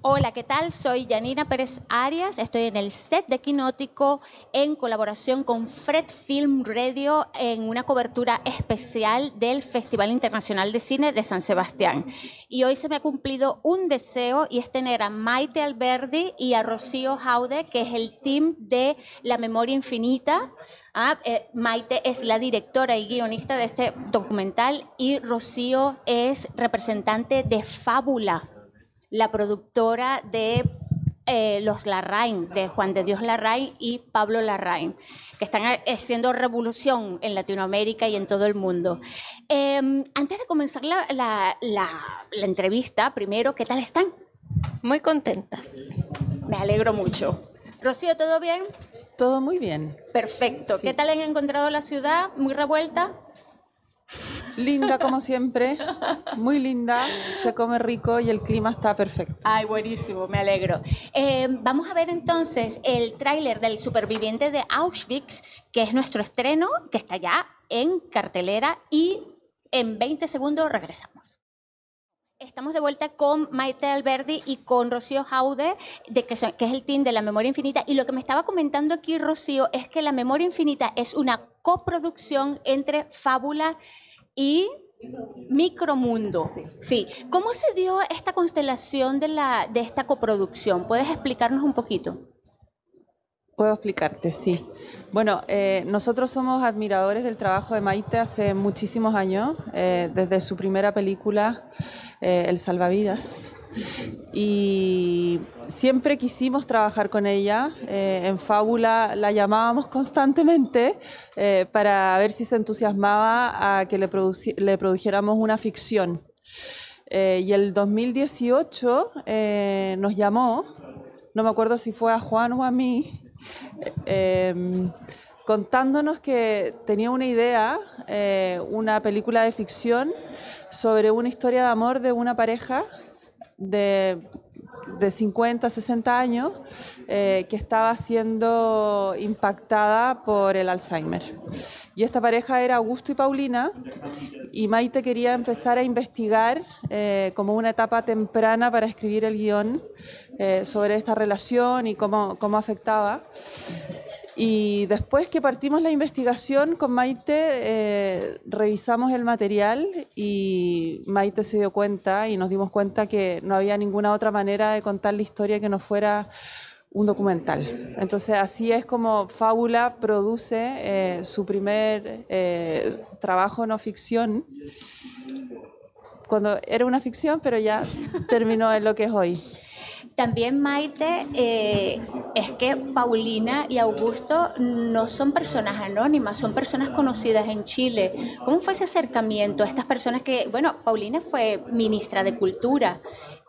Hola, ¿qué tal? Soy Yanina Pérez Arias, estoy en el set de Quinótico en colaboración con Fred Film Radio en una cobertura especial del Festival Internacional de Cine de San Sebastián. Y hoy se me ha cumplido un deseo y es tener a Maite Alberdi y a Rocío Jaude, que es el team de La Memoria Infinita. Maite es la directora y guionista de este documental y Rocío es representante de Fábula, la productora de los Larraín, de Juan de Dios Larraín y Pablo Larraín, que están haciendo revolución en Latinoamérica y en todo el mundo. Antes de comenzar la entrevista, primero, ¿qué tal están? Muy contentas. Me alegro mucho. Rocío, ¿todo bien? Todo muy bien. Perfecto. Sí. ¿Qué tal han encontrado la ciudad? ¿Muy revuelta? Linda como siempre, muy linda, se come rico y el clima está perfecto. Ay, buenísimo, me alegro. Vamos a ver entonces el tráiler del Superviviente de Auschwitz, que es nuestro estreno, que está ya en cartelera y en 20 segundos regresamos. Estamos de vuelta con Maite Alberdi y con Rocío Jaude, que es el team de La Memoria Infinita. Y lo que me estaba comentando aquí, Rocío, es que La Memoria Infinita es una coproducción entre Fábula y Micromundo. Sí. ¿Cómo se dio esta constelación de esta coproducción? ¿Puedes explicarnos un poquito? Puedo explicarte, sí. Bueno, nosotros somos admiradores del trabajo de Maite hace muchísimos años, desde su primera película, El Salvavidas. Y siempre quisimos trabajar con ella. En Fábula la llamábamos constantemente para ver si se entusiasmaba a que le produjéramos una ficción. Y el 2018 nos llamó, no me acuerdo si fue a Juan o a mí, contándonos que tenía una idea, una película de ficción sobre una historia de amor de una pareja de 50, 60 años que estaba siendo impactada por el Alzheimer. Y esta pareja era Augusto y Paulina, y Maite quería empezar a investigar como una etapa temprana para escribir el guión sobre esta relación y cómo afectaba. Y después que partimos la investigación con Maite, revisamos el material y Maite se dio cuenta y nos dimos cuenta que no había ninguna otra manera de contar la historia que no fuera un documental. Entonces así es como Fábula produce su primer trabajo no ficción, cuando era una ficción, pero ya terminó en lo que es hoy. También, Maite, es que Paulina y Augusto no son personas anónimas, son personas conocidas en Chile. ¿Cómo fue ese acercamiento a estas personas que, bueno, Paulina fue ministra de Cultura?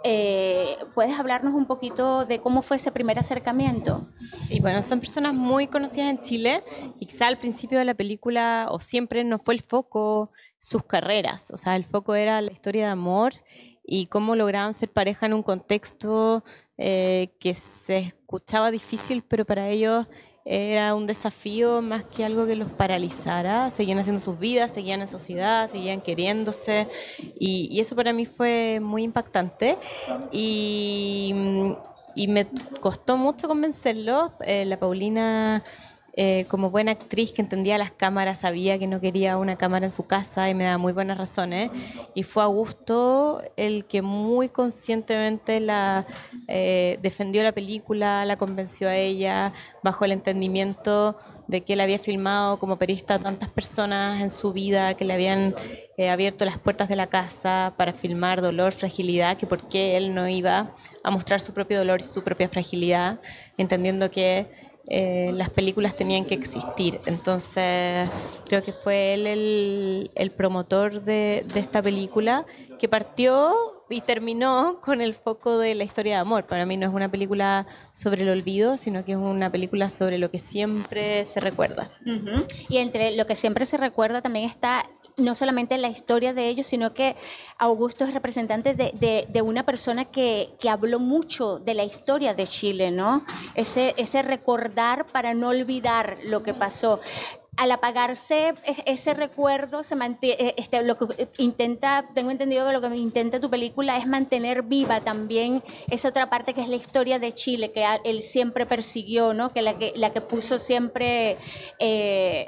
¿Puedes hablarnos un poquito de cómo fue ese primer acercamiento? Sí, bueno, son personas muy conocidas en Chile y quizá al principio de la película o siempre no fue el foco sus carreras, o sea, el foco era la historia de amor y cómo lograban ser pareja en un contexto que se escuchaba difícil, pero para ellos era un desafío más que algo que los paralizara. Seguían haciendo sus vidas, seguían en sociedad, seguían queriéndose y eso para mí fue muy impactante y me costó mucho convencerlos. La Paulina, como buena actriz que entendía las cámaras, sabía que no quería una cámara en su casa y me daba muy buenas razones, y fue Augusto el que muy conscientemente defendió la película, la convenció a ella bajo el entendimiento de que él había filmado como periodista a tantas personas en su vida, que le habían abierto las puertas de la casa para filmar dolor, fragilidad, que por qué él no iba a mostrar su propio dolor y su propia fragilidad, entendiendo que las películas tenían que existir. Entonces creo que fue él el promotor de esta película, que partió y terminó con el foco de la historia de amor. Para mí no es una película sobre el olvido, sino que es una película sobre lo que siempre se recuerda. Uh-huh. Y entre lo que siempre se recuerda también está no solamente la historia de ellos, sino que Augusto es representante de una persona que habló mucho de la historia de Chile, ¿no? Ese recordar para no olvidar lo que pasó. al apagarse ese recuerdo, se mantiene, lo que intenta, tengo entendido que lo que intenta tu película es mantener viva también esa otra parte que es la historia de Chile, que él siempre persiguió, ¿no? Que la que puso siempre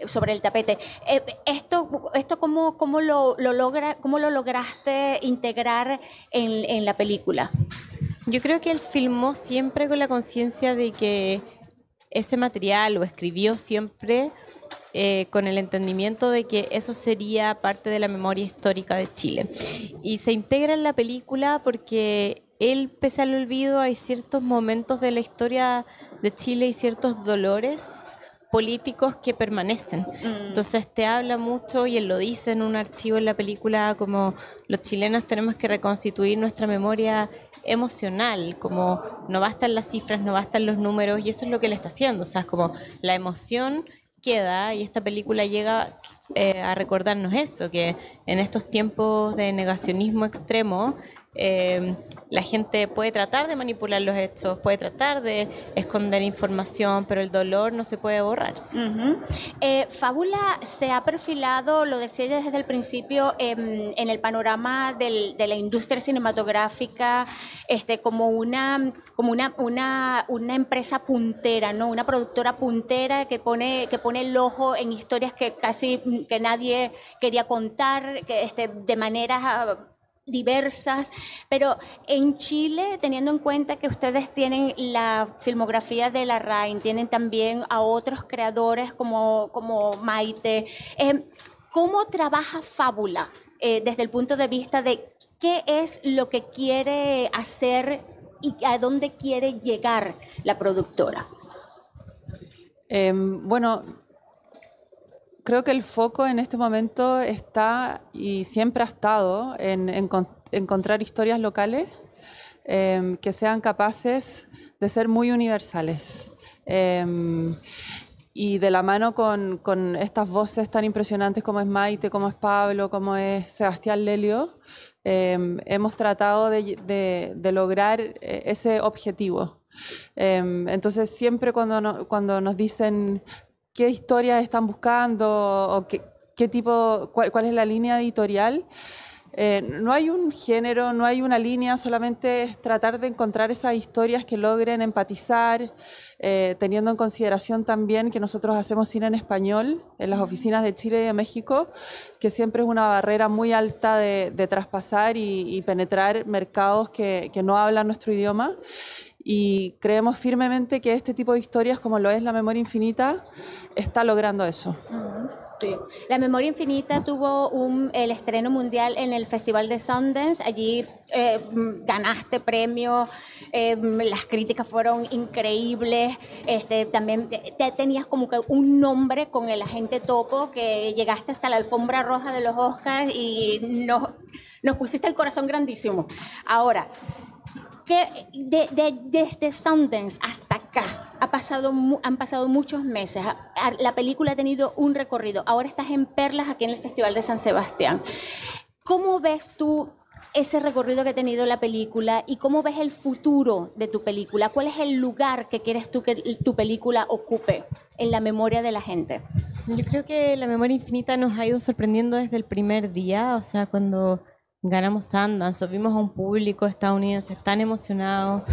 sobre el tapete. Esto ¿cómo lo lograste integrar en la película? Yo creo que él filmó siempre con la conciencia de que ese material, o escribió siempre con el entendimiento de que eso sería parte de la memoria histórica de Chile. Y se integra en la película porque él, pese al olvido, hay ciertos momentos de la historia de Chile y ciertos dolores políticos que permanecen. Entonces te habla mucho, y él lo dice en un archivo en la película, como los chilenos tenemos que reconstituir nuestra memoria emocional, como no bastan las cifras, no bastan los números, y eso es lo que él está haciendo. O sea, es como la emoción queda, y esta película llega a recordarnos eso, que en estos tiempos de negacionismo extremo, la gente puede tratar de manipular los hechos, puede tratar de esconder información, pero el dolor no se puede borrar. Fábula se ha perfilado, lo decía desde el principio, en el panorama de la industria cinematográfica, como una empresa puntera, ¿no? Una productora puntera que pone el ojo en historias que casi que nadie quería contar, de maneras diversas, pero en Chile, teniendo en cuenta que ustedes tienen la filmografía de Larraín, tienen también a otros creadores como Maite, ¿cómo trabaja Fábula desde el punto de vista de qué es lo que quiere hacer y a dónde quiere llegar la productora? Bueno, creo que el foco en este momento está, y siempre ha estado, en encontrar historias locales que sean capaces de ser muy universales. Y de la mano con estas voces tan impresionantes como es Maite, como es Pablo, como es Sebastián Lelio, hemos tratado de lograr ese objetivo. Entonces siempre cuando nos dicen qué historias están buscando o qué tipo, cuál es la línea editorial, no hay un género, no hay una línea, solamente es tratar de encontrar esas historias que logren empatizar, teniendo en consideración también que nosotros hacemos cine en español en las oficinas de Chile y de México, que siempre es una barrera muy alta de traspasar y penetrar mercados que no hablan nuestro idioma. Y creemos firmemente que este tipo de historias, como lo es La Memoria Infinita, está logrando eso. Sí. La Memoria Infinita tuvo el estreno mundial en el Festival de Sundance. Allí ganaste premio, las críticas fueron increíbles. También tenías como que un nombre con el agente Topo, que llegaste hasta la alfombra roja de los Oscars y nos pusiste el corazón grandísimo. Ahora, desde Sundance hasta acá han pasado muchos meses. La película ha tenido un recorrido. Ahora estás en Perlas, aquí en el Festival de San Sebastián. ¿Cómo ves tú ese recorrido que ha tenido la película y cómo ves el futuro de tu película? ¿Cuál es el lugar que quieres tú que tu película ocupe en la memoria de la gente? Yo creo que La Memoria Infinita nos ha ido sorprendiendo desde el primer día. O sea, cuando ganamos Sundance, vimos a un público estadounidense tan emocionado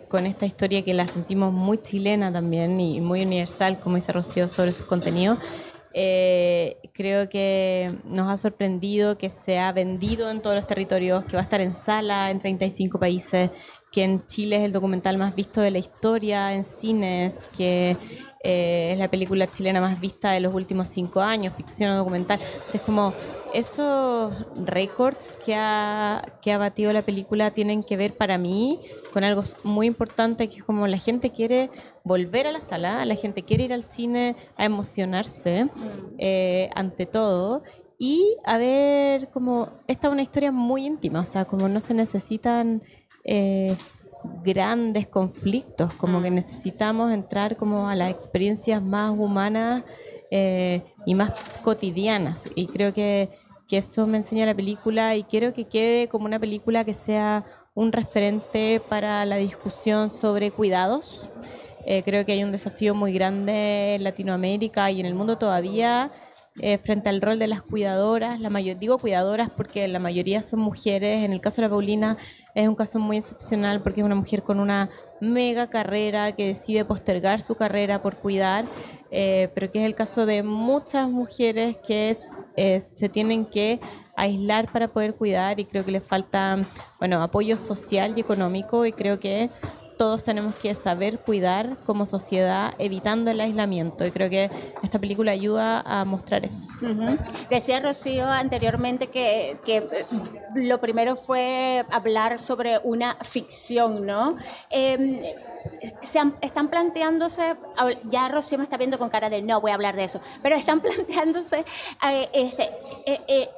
con esta historia que la sentimos muy chilena también y muy universal, como dice Rocío, sobre sus contenidos. Creo que nos ha sorprendido que se ha vendido en todos los territorios, que va a estar en sala en 35 países, que en Chile es el documental más visto de la historia en cines, que es la película chilena más vista de los últimos 5 años, ficción o documental. Entonces, como esos récords que ha batido la película tienen que ver para mí con algo muy importante, que es como la gente quiere volver a la sala, la gente quiere ir al cine a emocionarse ante todo, y a ver como esta es una historia muy íntima, o sea, como no se necesitan grandes conflictos, como que necesitamos entrar como a las experiencias más humanas y más cotidianas, y creo que eso me enseña la película, y quiero que quede como una película que sea un referente para la discusión sobre cuidados Creo que hay un desafío muy grande en Latinoamérica y en el mundo todavía frente al rol de las cuidadoras. Digo cuidadoras porque la mayoría son mujeres. En el caso de la Paulina es un caso muy excepcional porque es una mujer con una mega carrera que decide postergar su carrera por cuidar, pero que es el caso de muchas mujeres que se tienen que aislar para poder cuidar, y creo que les falta, bueno, apoyo social y económico, y creo que todos tenemos que saber cuidar como sociedad evitando el aislamiento, y creo que esta película ayuda a mostrar eso. Decía Rocío anteriormente que lo primero fue hablar sobre una ficción, ¿no? Están planteándose, ya Rocío me está viendo con cara de no voy a hablar de eso, pero están planteándose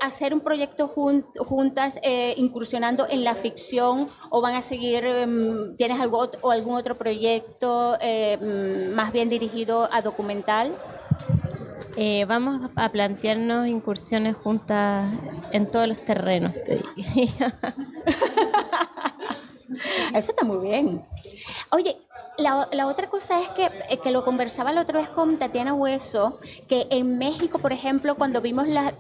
hacer un proyecto juntas, incursionando en la ficción, o van a seguir, ¿tienes algún otro proyecto más bien dirigido a documental? Vamos a plantearnos incursiones juntas en todos los terrenos, te digo. Eso está muy bien. Oye, la otra cosa es que lo conversaba la otra vez con Tatiana Hueso, que en México, por ejemplo, cuando vimos la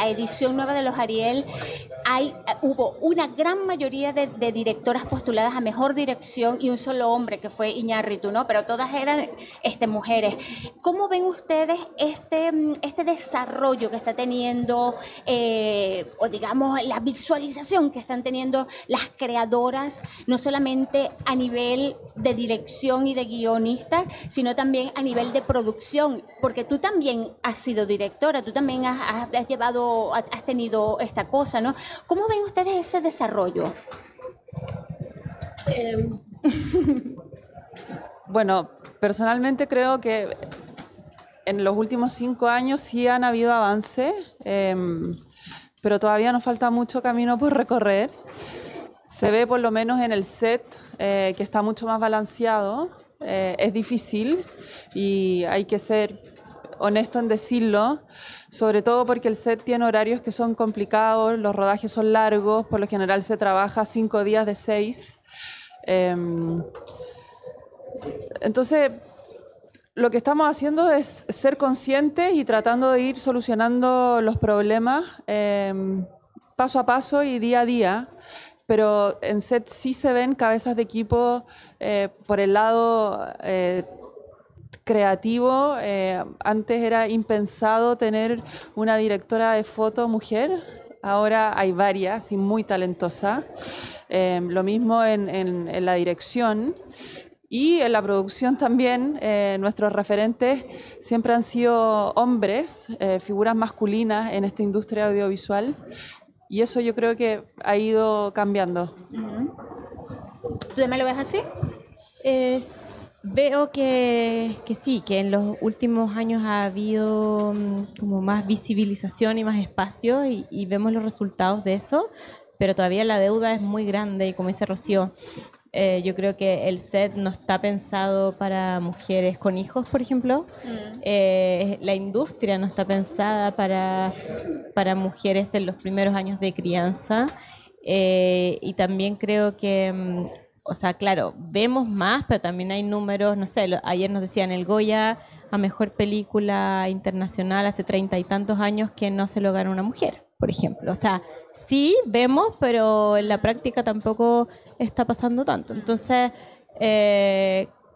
edición nueva de los Ariel, hubo una gran mayoría de directoras postuladas a mejor dirección y un solo hombre, que fue Iñárritu, ¿no? Pero todas eran mujeres. ¿Cómo ven ustedes este desarrollo que está teniendo, o digamos, la visualización que están teniendo las creadoras, no solamente a nivel de dirección y de guionista, sino también a nivel de producción? Porque tú también has sido directora, tú también has tenido esta cosa, ¿no? ¿Cómo ven ustedes ese desarrollo? Bueno, personalmente creo que en los últimos 5 años sí han habido avance, pero todavía nos falta mucho camino por recorrer. Se ve por lo menos en el set que está mucho más balanceado. Es difícil y hay que ser honesto en decirlo, sobre todo porque el set tiene horarios que son complicados, los rodajes son largos, por lo general se trabaja 5 días de 6. Entonces, lo que estamos haciendo es ser conscientes y tratando de ir solucionando los problemas paso a paso y día a día. Pero en set sí se ven cabezas de equipo por el lado creativo. Antes era impensado tener una directora de foto mujer, ahora hay varias y muy talentosas. Lo mismo en la dirección y en la producción también. Nuestros referentes siempre han sido hombres, figuras masculinas en esta industria audiovisual. Y eso yo creo que ha ido cambiando. ¿Tú también lo ves así? Veo que sí, que en los últimos años ha habido como más visibilización y más espacio, y vemos los resultados de eso, pero todavía la deuda es muy grande, y como dice Rocío, yo creo que el set no está pensado para mujeres con hijos, por ejemplo. La industria no está pensada para mujeres en los primeros años de crianza. Y también creo que, o sea, claro, vemos más, pero también hay números, no sé, ayer nos decían el Goya a Mejor Película Internacional hace 30 y tantos años que no se lo gana una mujer, por ejemplo. O sea, sí vemos, pero en la práctica tampoco está pasando tanto. Entonces,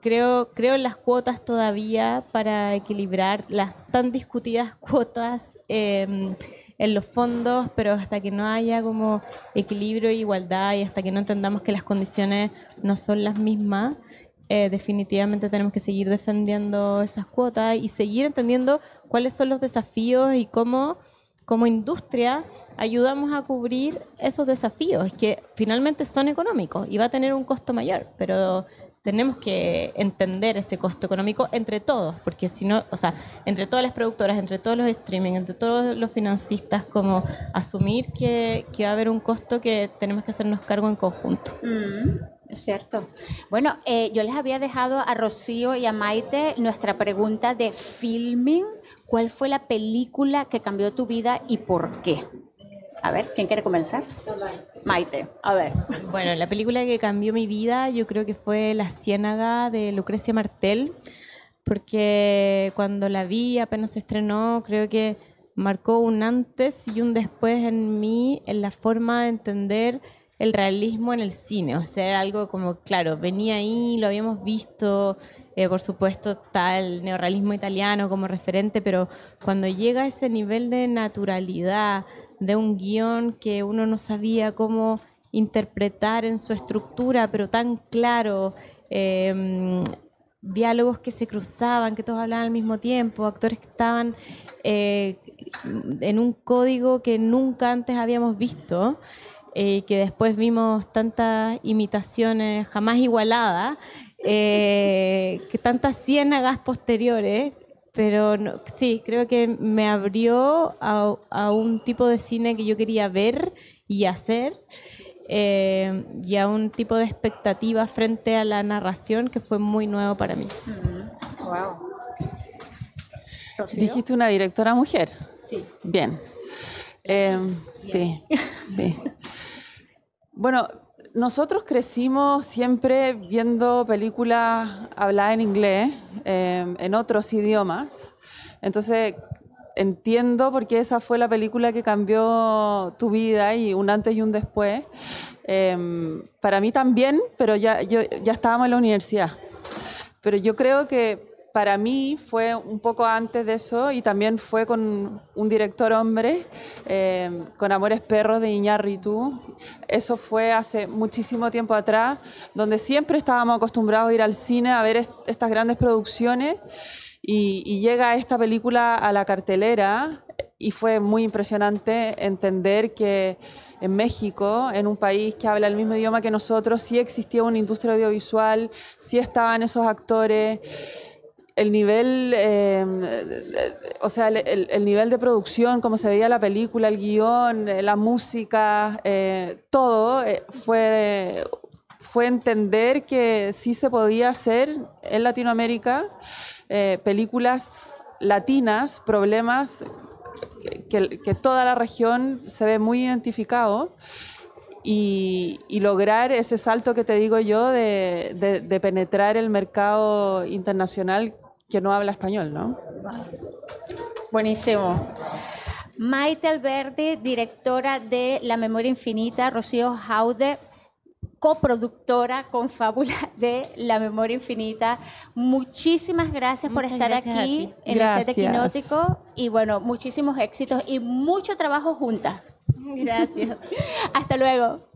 creo en las cuotas todavía para equilibrar las tan discutidas cuotas en los fondos, pero hasta que no haya como equilibrio e igualdad, y hasta que no entendamos que las condiciones no son las mismas, definitivamente tenemos que seguir defendiendo esas cuotas y seguir entendiendo cuáles son los desafíos y cómo como industria ayudamos a cubrir esos desafíos, que finalmente son económicos y va a tener un costo mayor, pero tenemos que entender ese costo económico entre todos, porque si no, o sea, entre todas las productoras, entre todos los streaming, entre todos los financistas, como asumir que va a haber un costo que tenemos que hacernos cargo en conjunto. Es cierto. Bueno, yo les había dejado a Rocío y a Maite nuestra pregunta de filming. ¿Cuál fue la película que cambió tu vida y por qué? A ver, ¿quién quiere comenzar? Maite, a ver. Bueno, la película que cambió mi vida yo creo que fue La Ciénaga de Lucrecia Martel, porque cuando la vi apenas se estrenó, creo que marcó un antes y un después en mí, en la forma de entender el realismo en el cine. O sea, era algo como, claro, venía ahí, lo habíamos visto, por supuesto está el neorrealismo italiano como referente, pero cuando llega a ese nivel de naturalidad, de un guión que uno no sabía cómo interpretar en su estructura, pero tan claro, diálogos que se cruzaban, que todos hablaban al mismo tiempo, actores que estaban en un código que nunca antes habíamos visto, que después vimos tantas imitaciones jamás igualadas, que tantas ciénagas posteriores, pero no, sí, creo que me abrió a un tipo de cine que yo quería ver y hacer, y a un tipo de expectativa frente a la narración que fue muy nuevo para mí. Wow. Dijiste una directora mujer. Sí. Bien. Sí, sí. Bueno, nosotros crecimos siempre viendo películas habladas en inglés, en otros idiomas. Entonces, entiendo por qué esa fue la película que cambió tu vida y un antes y un después. Para mí también, pero ya estábamos en la universidad. Pero yo creo que para mí fue un poco antes de eso y también fue con un director hombre, con Amores Perros de Iñárritu. Eso fue hace muchísimo tiempo atrás, donde siempre estábamos acostumbrados a ir al cine a ver estas grandes producciones y llega esta película a la cartelera y fue muy impresionante entender que en México, en un país que habla el mismo idioma que nosotros, sí existía una industria audiovisual, sí estaban esos actores. El nivel, o sea, el nivel de producción, cómo se veía la película, el guión, la música, todo fue entender que sí se podía hacer en Latinoamérica películas latinas, problemas que toda la región se ve muy identificado. Y lograr ese salto que te digo yo de penetrar el mercado internacional que no habla español, ¿no? Buenísimo. Maite Alberdi, directora de La Memoria Infinita, Rocío Jaude, coproductora con Fábula de La Memoria Infinita. Muchísimas gracias por estar aquí en el set de Quinótico y bueno, muchísimos éxitos y mucho trabajo juntas. Gracias. Hasta luego.